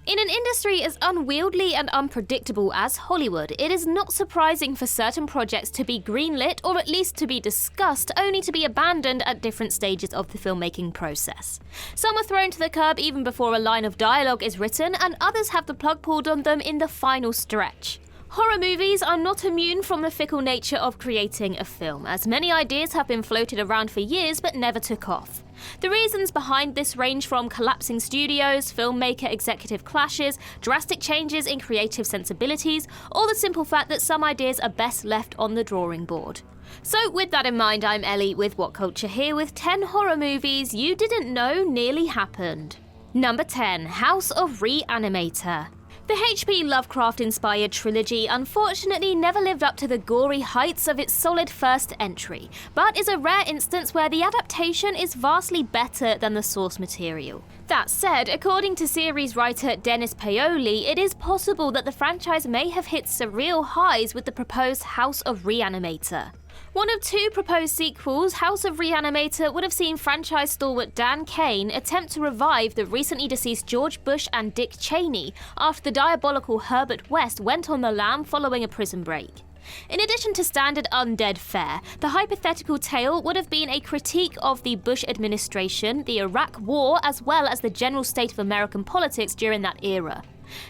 In an industry as unwieldy and unpredictable as Hollywood, it is not surprising for certain projects to be greenlit or at least to be discussed, only to be abandoned at different stages of the filmmaking process. Some are thrown to the curb even before a line of dialogue is written, and others have the plug pulled on them in the final stretch. Horror movies are not immune from the fickle nature of creating a film, as many ideas have been floated around for years but never took off. The reasons behind this range from collapsing studios, filmmaker executive clashes, drastic changes in creative sensibilities, or the simple fact that some ideas are best left on the drawing board. So with that in mind, I'm Ellie with What Culture here with 10 horror movies you didn't know nearly happened. Number 10. House of RE-ANIMATOR. The H.P. Lovecraft-inspired trilogy unfortunately never lived up to the gory heights of its solid first entry, but is a rare instance where the adaptation is vastly better than the source material. That said, according to series writer Dennis Paoli, it is possible that the franchise may have hit surreal highs with the proposed House of RE-ANIMATOR. One of two proposed sequels, House of RE-ANIMATOR would have seen franchise stalwart Dan Kane attempt to revive the recently deceased George Bush and Dick Cheney after the diabolical Herbert West went on the lam following a prison break. In addition to standard undead fare, the hypothetical tale would have been a critique of the Bush administration, the Iraq War, as well as the general state of American politics during that era.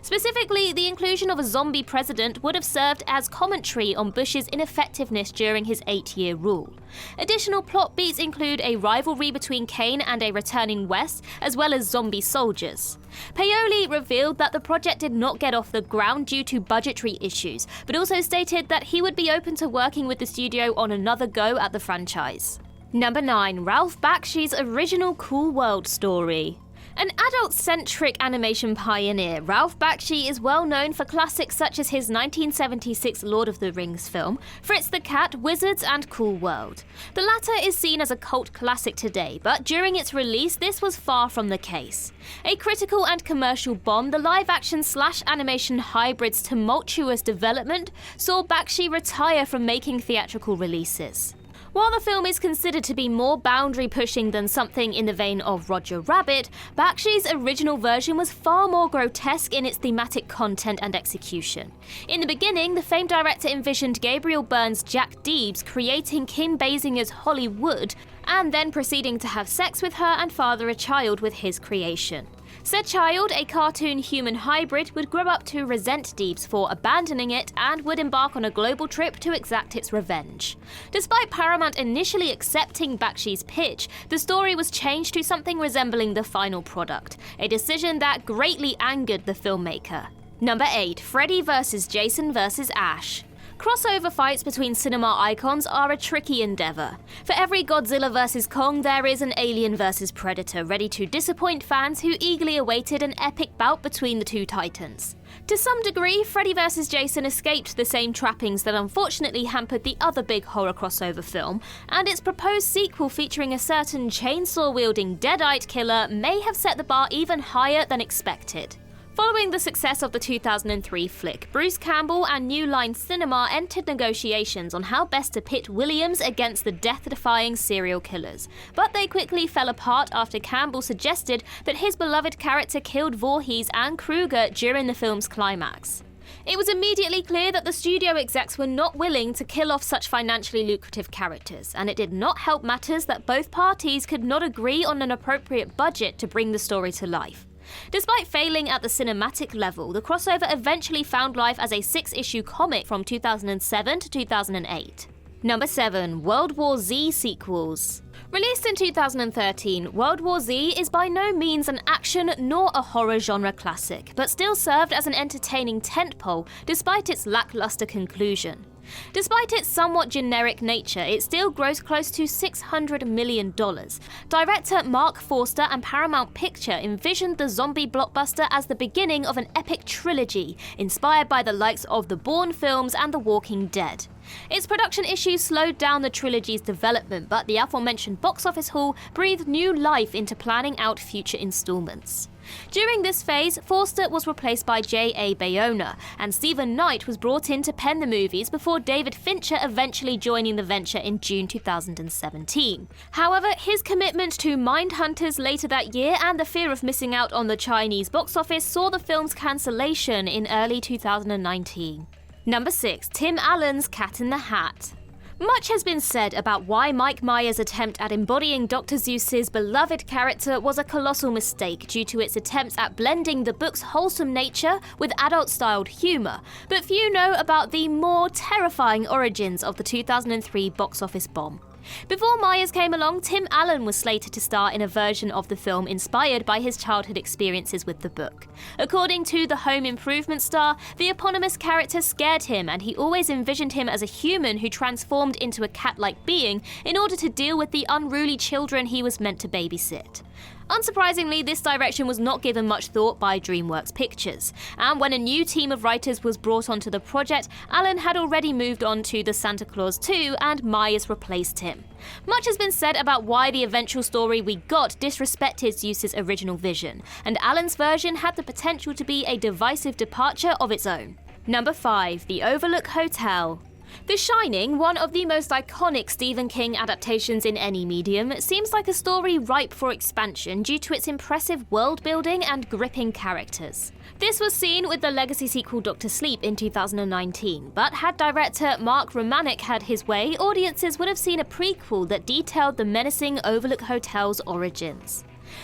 Specifically, the inclusion of a zombie president would have served as commentary on Bush's ineffectiveness during his 8-year rule. Additional plot beats include a rivalry between Kane and a returning West, as well as zombie soldiers. Paoli revealed that the project did not get off the ground due to budgetary issues, but also stated that he would be open to working with the studio on another go at the franchise. Number 9. Ralph Bakshi's original Cool World story. An adult-centric animation pioneer, Ralph Bakshi is well known for classics such as his 1976 Lord of the Rings film, Fritz the Cat, Wizards, and Cool World. The latter is seen as a cult classic today, but during its release this was far from the case. A critical and commercial bomb, the live-action/animation hybrid's tumultuous development saw Bakshi retire from making theatrical releases. While the film is considered to be more boundary-pushing than something in the vein of Roger Rabbit, Bakshi's original version was far more grotesque in its thematic content and execution. In the beginning, the famed director envisioned Gabriel Byrne's Jack Deebs creating Kim Basinger's Hollywood, and then proceeding to have sex with her and father a child with his creation. Said child, a cartoon human hybrid, would grow up to resent Deebs for abandoning it and would embark on a global trip to exact its revenge. Despite Paramount initially accepting Bakshi's pitch, the story was changed to something resembling the final product, a decision that greatly angered the filmmaker. Number 8. Freddy vs. Jason vs. Ash. Crossover fights between cinema icons are a tricky endeavour. For every Godzilla vs. Kong, there is an Alien vs. Predator ready to disappoint fans who eagerly awaited an epic bout between the two titans. To some degree, Freddy vs. Jason escaped the same trappings that unfortunately hampered the other big horror crossover film, and its proposed sequel featuring a certain chainsaw-wielding deadite killer may have set the bar even higher than expected. Following the success of the 2003 flick, Bruce Campbell and New Line Cinema entered negotiations on how best to pit Williams against the death-defying serial killers, but they quickly fell apart after Campbell suggested that his beloved character killed Voorhees and Krueger during the film's climax. It was immediately clear that the studio execs were not willing to kill off such financially lucrative characters, and it did not help matters that both parties could not agree on an appropriate budget to bring the story to life. Despite failing at the cinematic level, the crossover eventually found life as a 6-issue comic from 2007 to 2008. Number 7. World War Z sequels. Released in 2013, World War Z is by no means an action nor a horror genre classic, but still served as an entertaining tentpole despite its lackluster conclusion. Despite its somewhat generic nature, it still grossed close to $600 million. Director Mark Forster and Paramount Picture envisioned the zombie blockbuster as the beginning of an epic trilogy, inspired by the likes of the Bourne films and The Walking Dead. Its production issues slowed down the trilogy's development, but the aforementioned box office haul breathed new life into planning out future installments. During this phase, Forster was replaced by J.A. Bayona, and Stephen Knight was brought in to pen the movies before David Fincher eventually joining the venture in June 2017. However, his commitment to Mindhunters later that year and the fear of missing out on the Chinese box office saw the film's cancellation in early 2019. Number 6. Tim Allen's Cat in the Hat. Much has been said about why Mike Myers' attempt at embodying Dr. Seuss's beloved character was a colossal mistake due to its attempts at blending the book's wholesome nature with adult-styled humour, but few know about the more terrifying origins of the 2003 box office bomb. Before Myers came along, Tim Allen was slated to star in a version of the film inspired by his childhood experiences with the book. According to the Home Improvement star, the eponymous character scared him, and he always envisioned him as a human who transformed into a cat-like being in order to deal with the unruly children he was meant to babysit. Unsurprisingly, this direction was not given much thought by DreamWorks Pictures, and when a new team of writers was brought onto the project, Allen had already moved on to The Santa Claus 2 and Myers replaced him. Much has been said about why the eventual story we got disrespected Seuss's original vision, and Allen's version had the potential to be a divisive departure of its own. Number 5. The Overlook Hotel. The Shining, one of the most iconic Stephen King adaptations in any medium, seems like a story ripe for expansion due to its impressive world-building and gripping characters. This was seen with the legacy sequel Dr. Sleep in 2019, but had director Mark Romanek had his way, audiences would have seen a prequel that detailed the menacing Overlook Hotel's origins.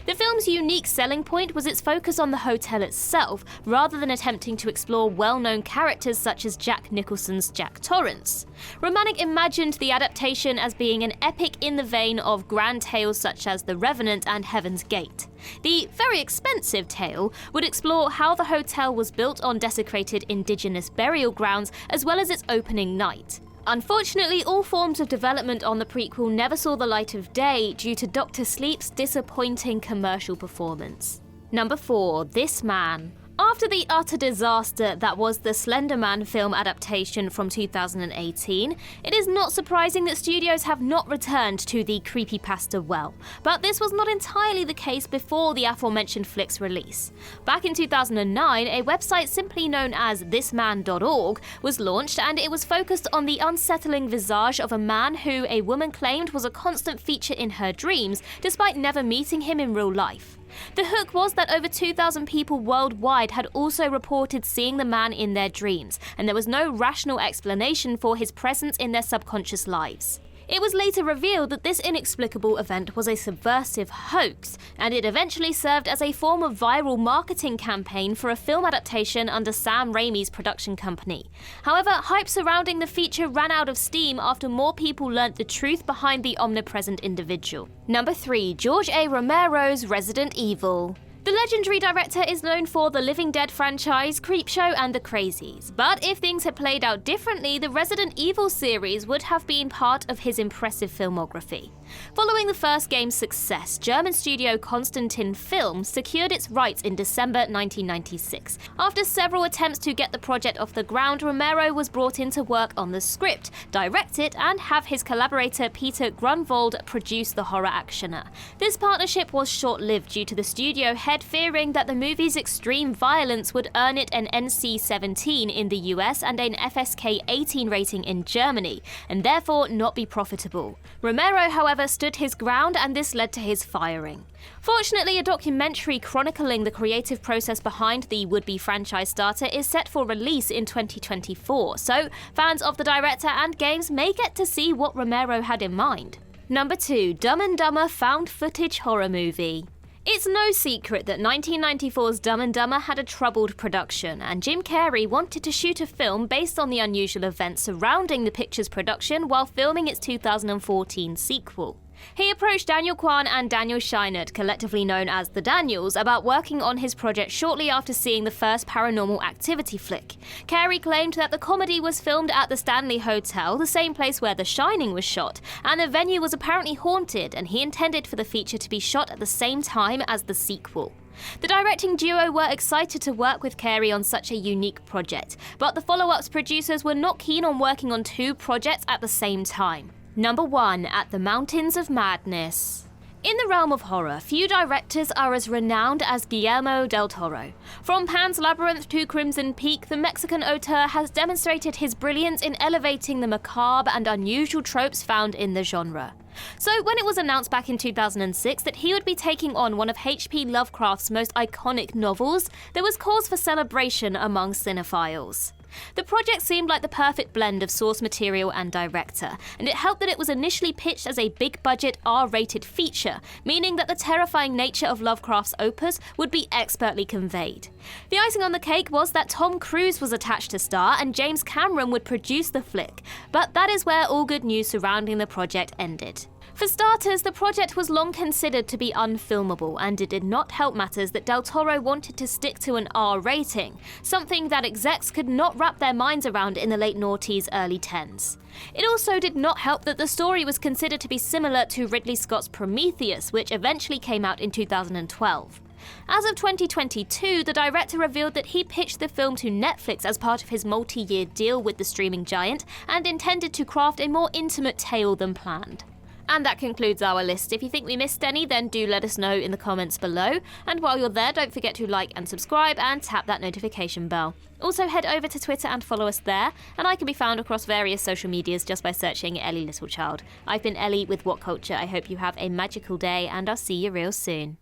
The film's unique selling point was its focus on the hotel itself, rather than attempting to explore well-known characters such as Jack Nicholson's Jack Torrance. Romanek imagined the adaptation as being an epic in the vein of grand tales such as The Revenant and Heaven's Gate. The very expensive tale would explore how the hotel was built on desecrated indigenous burial grounds, as well as its opening night. Unfortunately, all forms of development on the prequel never saw the light of day due to Dr. Sleep's disappointing commercial performance. Number 4. This Man. After the utter disaster that was the Slender Man film adaptation from 2018, it is not surprising that studios have not returned to the creepypasta well, but this was not entirely the case before the aforementioned flick's release. Back in 2009, a website simply known as thisman.org was launched, and it was focused on the unsettling visage of a man who a woman claimed was a constant feature in her dreams, despite never meeting him in real life. The hook was that over 2,000 people worldwide had also reported seeing the man in their dreams, and there was no rational explanation for his presence in their subconscious lives. It was later revealed that this inexplicable event was a subversive hoax, and it eventually served as a form of viral marketing campaign for a film adaptation under Sam Raimi's production company. However, hype surrounding the feature ran out of steam after more people learnt the truth behind the omnipresent individual. Number 3. George A. Romero's Resident Evil. The legendary director is known for the Living Dead franchise, Creepshow, and The Crazies. But if things had played out differently, the Resident Evil series would have been part of his impressive filmography. Following the first game's success, German studio Constantin Film secured its rights in December 1996. After several attempts to get the project off the ground, Romero was brought in to work on the script, direct it, and have his collaborator Peter Grunwald produce the horror actioner. This partnership was short-lived due to the studio head fearing that the movie's extreme violence would earn it an NC-17 in the US and an FSK 18 rating in Germany, and therefore not be profitable. Romero, however, stood his ground, and this led to his firing. Fortunately, a documentary chronicling the creative process behind the would-be franchise starter is set for release in 2024, so fans of the director and games may get to see what Romero had in mind. Number 2. Dumb and Dumber found footage horror movie. It's no secret that 1994's Dumb and Dumber had a troubled production, and Jim Carrey wanted to shoot a film based on the unusual events surrounding the picture's production while filming its 2014 sequel. He approached Daniel Kwan and Daniel Scheinert, collectively known as the Daniels, about working on his project shortly after seeing the first Paranormal Activity flick. Carrey claimed that the comedy was filmed at the Stanley Hotel, the same place where The Shining was shot, and the venue was apparently haunted, and he intended for the feature to be shot at the same time as the sequel. The directing duo were excited to work with Carrey on such a unique project, but the follow-up's producers were not keen on working on two projects at the same time. Number 1. At the Mountains of Madness. In the realm of horror, few directors are as renowned as Guillermo del Toro. From Pan's Labyrinth to Crimson Peak, the Mexican auteur has demonstrated his brilliance in elevating the macabre and unusual tropes found in the genre. So when it was announced back in 2006 that he would be taking on one of H.P. Lovecraft's most iconic novels, there was cause for celebration among cinephiles. The project seemed like the perfect blend of source material and director, and it helped that it was initially pitched as a big-budget R-rated feature, meaning that the terrifying nature of Lovecraft's opus would be expertly conveyed. The icing on the cake was that Tom Cruise was attached to star and James Cameron would produce the flick, but that is where all good news surrounding the project ended. For starters, the project was long considered to be unfilmable, and it did not help matters that Del Toro wanted to stick to an R rating, something that execs could not wrap their minds around in the late noughties, early 10s. It also did not help that the story was considered to be similar to Ridley Scott's Prometheus, which eventually came out in 2012. As of 2022, the director revealed that he pitched the film to Netflix as part of his multi-year deal with the streaming giant, and intended to craft a more intimate tale than planned. And that concludes our list. If you think we missed any, then do let us know in the comments below. And while you're there, don't forget to like and subscribe and tap that notification bell. Also head over to Twitter and follow us there, and I can be found across various social medias just by searching Ellie Littlechild. I've been Ellie with What Culture. I hope you have a magical day, and I'll see you real soon.